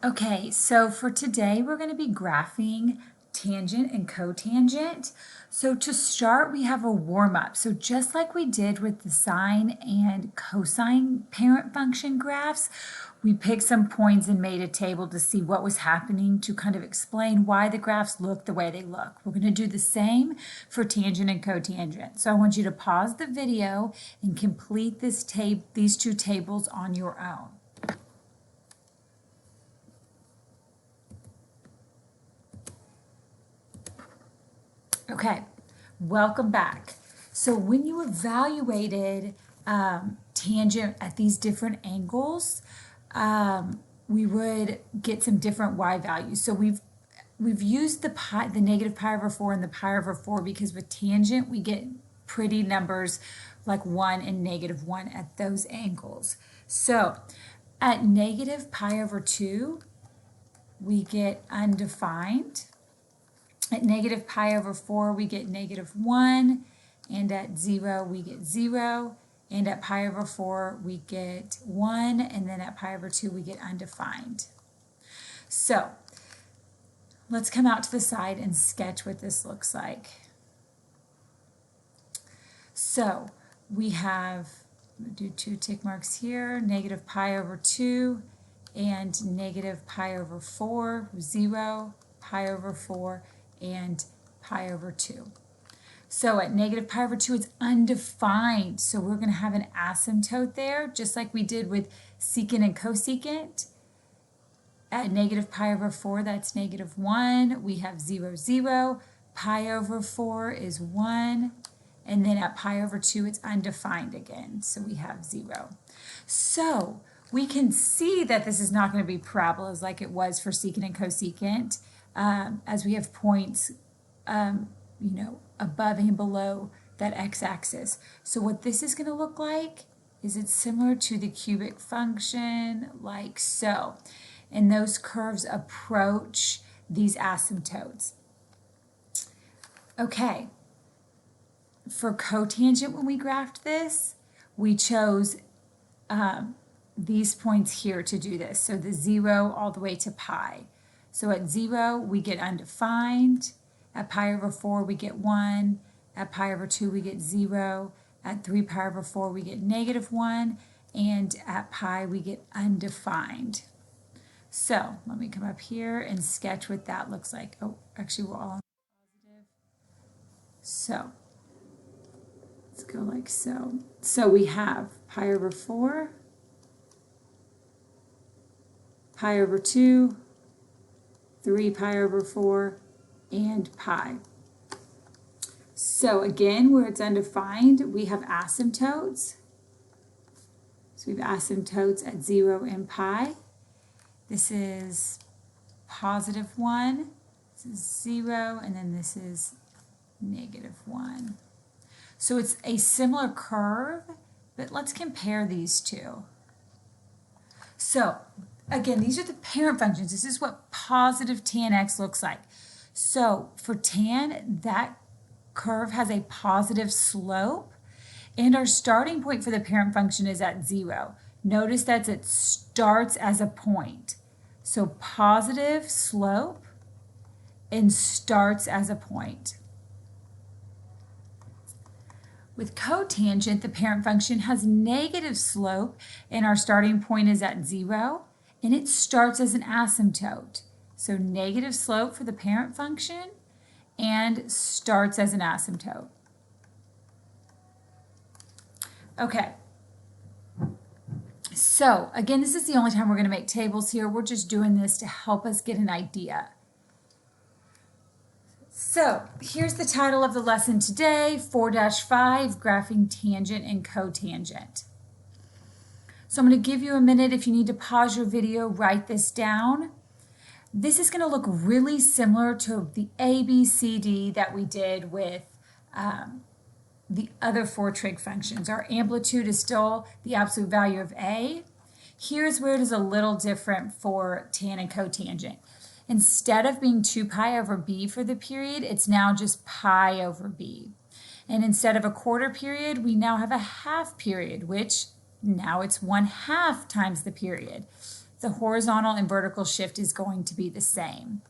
Okay, so for today we're going to be graphing tangent and cotangent. So to start, we have a warm-up. So just like we did with the sine and cosine parent function graphs, we picked some points and made a table to see what was happening to kind of explain why the graphs look the way they look. We're going to do the same for tangent and cotangent. So I want you to pause the video and complete these two tables on your own. Okay, welcome back. So when you evaluated tangent at these different angles, we would get some different y values. So we've used the negative pi over 4 and the pi over 4 because with tangent we get pretty numbers like 1 and negative 1 at those angles. So at negative pi over 2, we get undefined. At negative pi over 4, we get negative 1, and at 0, we get 0, and at pi over 4, we get 1, and then at pi over 2, we get undefined. So let's come out to the side and sketch what this looks like. So we have, do 2 tick marks here, negative pi over 2, and negative pi over 4, 0, pi over 4, and pi over 2. So at negative pi over 2, it's undefined. So we're going to have an asymptote there, just like we did with secant and cosecant. At negative pi over 4, that's negative 1. We have 0, 0. Pi over 4 is 1. And then at pi over 2, it's undefined again. So we have 0. So we can see that this is not going to be parabolas like it was for secant and cosecant. As we have points, above and below that x-axis. So what this is going to look like is it's similar to the cubic function, like so. And those curves approach these asymptotes. Okay, for cotangent, when we graphed this, we chose these points here to do this. So the 0 all the way to pi. So at 0, we get undefined. At pi over 4, we get 1. At pi over 2, we get 0. At 3 pi over 4, we get negative 1. And at pi, we get undefined. So let me come up here and sketch what that looks like. Oh, actually, we're all on positive. So let's go like so. So we have pi over 4, pi over 2, 3 pi over 4, and pi. So again, where it's undefined, we have asymptotes. So we have asymptotes at 0 and pi. This is positive 1, this is 0, and then this is negative 1. So it's a similar curve, but let's compare these two. So again, these are the parent functions. This is what positive tan x looks like. So for tan, that curve has a positive slope, and our starting point for the parent function is at 0. Notice that it starts as a point. So positive slope and starts as a point. With cotangent, the parent function has negative slope, and our starting point is at 0. And it starts as an asymptote. So negative slope for the parent function and starts as an asymptote. Okay. So again, this is the only time we're going to make tables here. We're just doing this to help us get an idea. So here's the title of the lesson today, 4-5, Graphing Tangent and Cotangent. So I'm going to give you a minute. If you need to pause your video, write this down. This is going to look really similar to the A, B, C, D that we did with the other 4 trig functions. Our amplitude is still the absolute value of A. Here's where it is a little different for tan and cotangent. Instead of being 2 pi over b for the period, it's now just pi over b. And instead of a quarter period, we now have a half period, which now it's 1/2 times the period. the horizontal and vertical shift is going to be the same.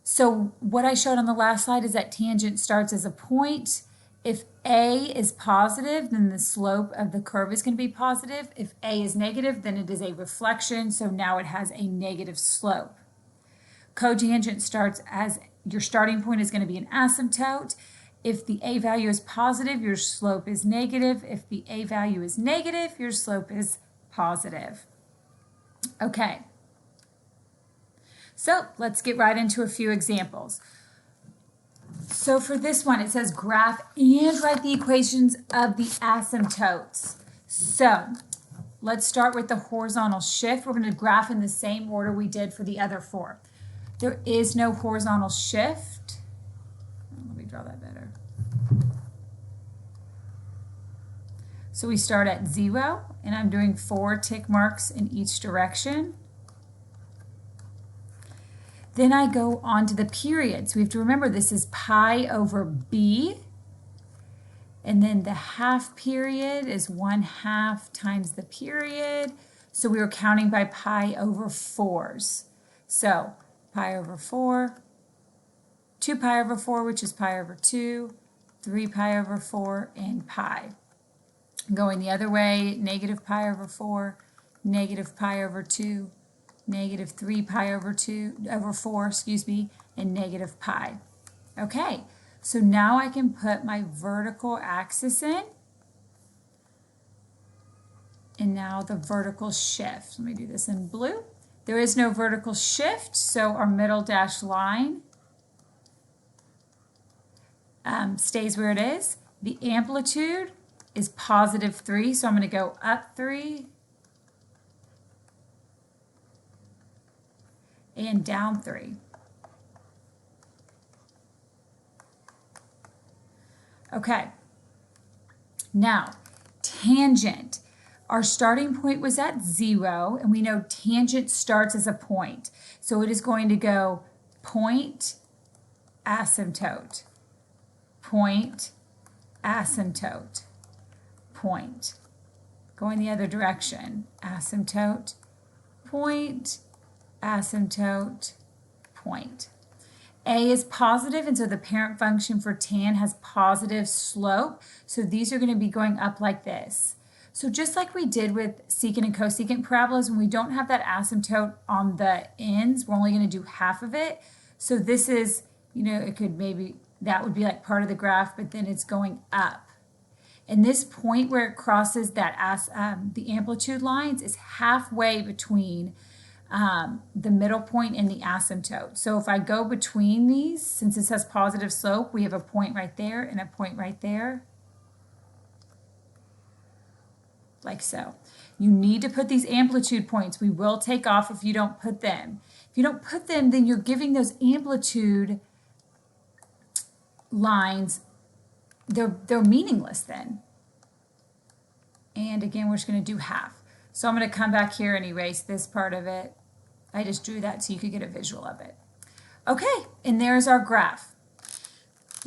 So what I showed on the last slide is that tangent starts as a point. If A is positive, then the slope of the curve is going to be positive. If A is negative, then it is a reflection, so now it has a negative slope. Cotangent starts as your starting point is going to be an asymptote. If the A value is positive, your slope is negative. If the A value is negative, your slope is positive. Okay. So let's get right into a few examples. So for this one, it says graph and write the equations of the asymptotes. So let's start with the horizontal shift. We're going to graph in the same order we did for the other four. There is no horizontal shift. Let me draw that better. So we start at 0, and I'm doing 4 tick marks in each direction. Then I go on to the period. So we have to remember this is pi over b. And then the half period is 1/2 times the period. So we were counting by pi over 4s. So pi over 4, 2 pi over 4, which is pi over 2, 3 pi over 4, and pi. Going the other way, negative pi over 4, negative pi over 2, negative 3 pi over 4, and negative pi. Okay, so now I can put my vertical axis in, and now the vertical shift. Let me do this in blue. There is no vertical shift, so our middle dashed line stays where it is. The amplitude is positive 3, so I'm going to go up 3, and down 3. Okay, now tangent. Our starting point was at 0, and we know tangent starts as a point. So it is going to go point, asymptote, point, asymptote, point. Going the other direction, asymptote, point, asymptote, point. A is positive, and so the parent function for tan has positive slope. So these are going to be going up like this. So just like we did with secant and cosecant parabolas, when we don't have that asymptote on the ends, we're only going to do half of it. So this is, it could maybe, that would be like part of the graph, but then it's going up. And this point where it crosses that the amplitude lines is halfway between the middle point and the asymptote. So if I go between these, since this has positive slope, we have a point right there and a point right there. Like so. You need to put these amplitude points. We will take off if you don't put them. If you don't put them, then you're giving those amplitude lines, they're meaningless then. And again, we're just going to do half. So I'm going to come back here and erase this part of it. I just drew that so you could get a visual of it. Okay, and there's our graph.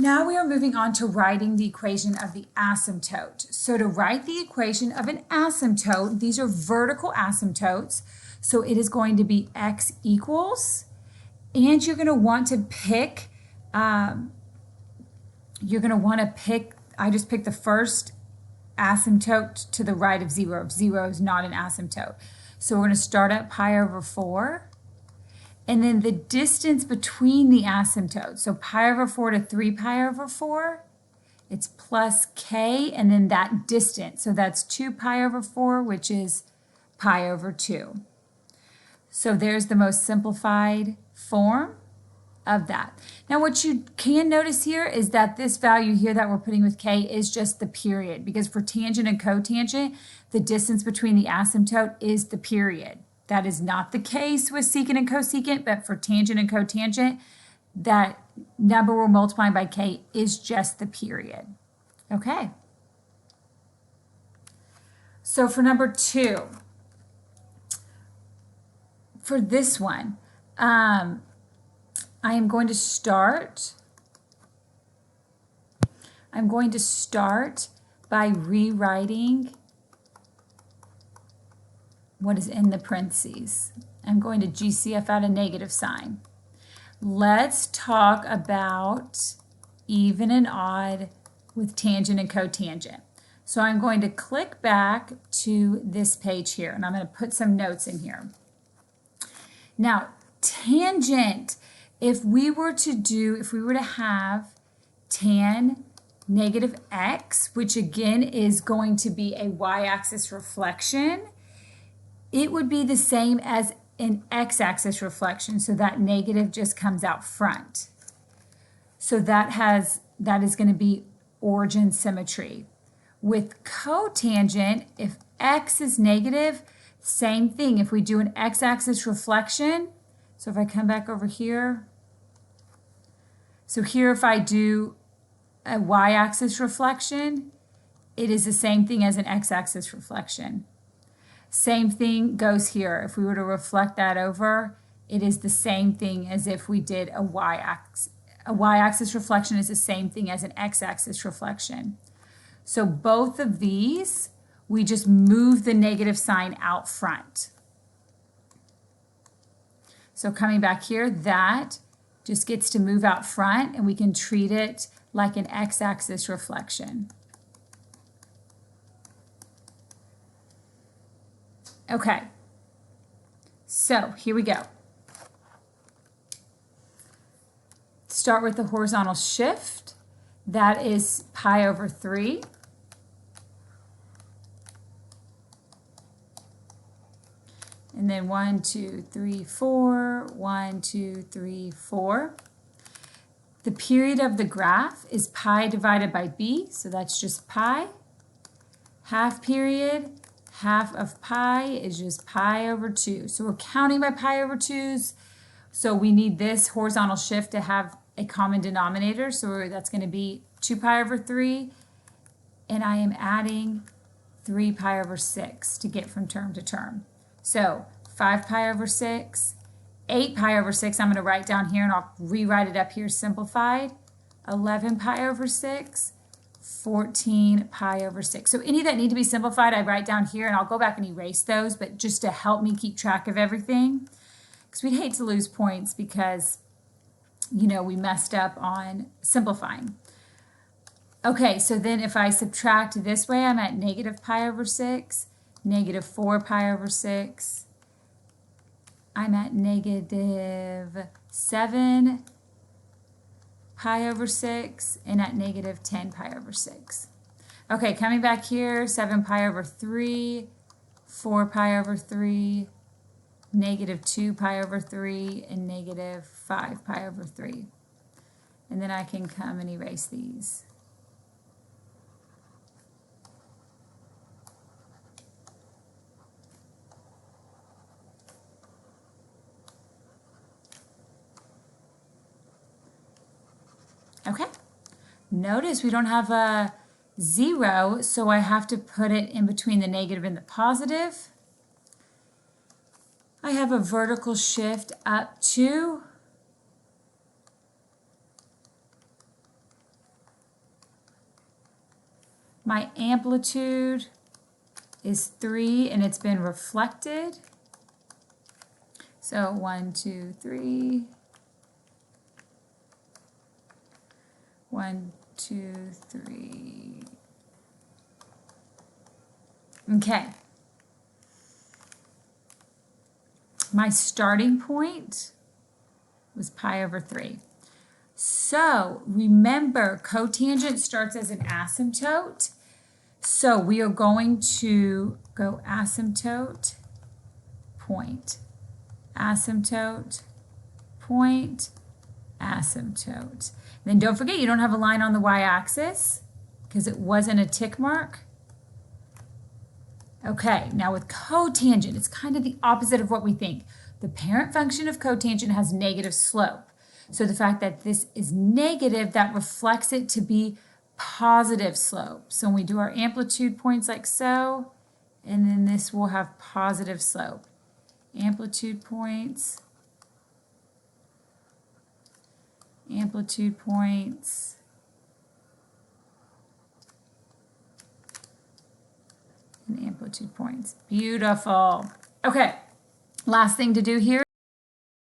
Now we are moving on to writing the equation of the asymptote. So to write the equation of an asymptote, these are vertical asymptotes. So it is going to be x equals, and you're going to want to pick, I just picked the first asymptote to the right of 0. If 0 is not an asymptote. So we're going to start at pi over 4. And then the distance between the asymptotes. So pi over 4 to 3 pi over 4. It's plus k, and then that distance. So that's 2 pi over 4, which is pi over 2. So there's the most simplified form of that. Now what you can notice here is that this value here that we're putting with k is just the period, because for tangent and cotangent, the distance between the asymptote is the period. That is not the case with secant and cosecant, but for tangent and cotangent, that number we're multiplying by k is just the period. Okay. So for number 2, for this one, I am going to start by rewriting what is in the parentheses. I'm going to GCF out a negative sign. Let's talk about even and odd with tangent and cotangent. So I'm going to click back to this page here, and I'm going to put some notes in here. Now, tangent, if we were to have tan negative x, which again is going to be a y-axis reflection, it would be the same as an x-axis reflection, so that negative just comes out front. So that is going to be origin symmetry. With cotangent, if x is negative, same thing. If we do an x-axis reflection, so if I come back over here, so here if I do a y-axis reflection, it is the same thing as an x-axis reflection. Same thing goes here. If we were to reflect that over, it is the same thing as if we did a y-axis. A y-axis reflection is the same thing as an x-axis reflection. So both of these, we just move the negative sign out front. So coming back here, that just gets to move out front, and we can treat it like an x-axis reflection. Okay, so here we go. Start with the horizontal shift. That is pi over 3. And then 1, 2, 3, 4, 1, 2, 3, 4. The period of the graph is pi divided by b, so that's just pi. Half period, half of pi is just pi over 2. So we're counting by pi over 2s. So we need this horizontal shift to have a common denominator. So that's going to be 2 pi over 3. And I am adding 3 pi over 6 to get from term to term. So 5 pi over 6, 8 pi over 6, I'm going to write down here and I'll rewrite it up here simplified. 11 pi over 6, 14 pi over 6. So any that need to be simplified, I write down here, and I'll go back and erase those, but just to help me keep track of everything. Because we'd hate to lose points because, you know, we messed up on simplifying. Okay, so then if I subtract this way, I'm at negative pi over 6, negative 4 pi over 6. I'm at negative 7 pi over 6, and at negative 10 pi over 6. Okay, coming back here, 7 pi over 3, 4 pi over 3, negative 2 pi over 3, and negative 5 pi over 3. And then I can come and erase these. Okay, notice we don't have a 0, so I have to put it in between the negative and the positive. I have a vertical shift up 2. My amplitude is 3, and it's been reflected. So 1, 2, 3. 1, 2, 3. Okay. My starting point was pi over 3. So remember, cotangent starts as an asymptote. So we are going to go asymptote, point, asymptote, point, asymptote. Then don't forget, you don't have a line on the y-axis because it wasn't a tick mark. Okay, now with cotangent, it's kind of the opposite of what we think. The parent function of cotangent has negative slope. So the fact that this is negative, that reflects it to be positive slope. So when we do our amplitude points like so, and then this will have positive slope. Amplitude points, amplitude points, and amplitude points. Beautiful. Okay, last thing to do here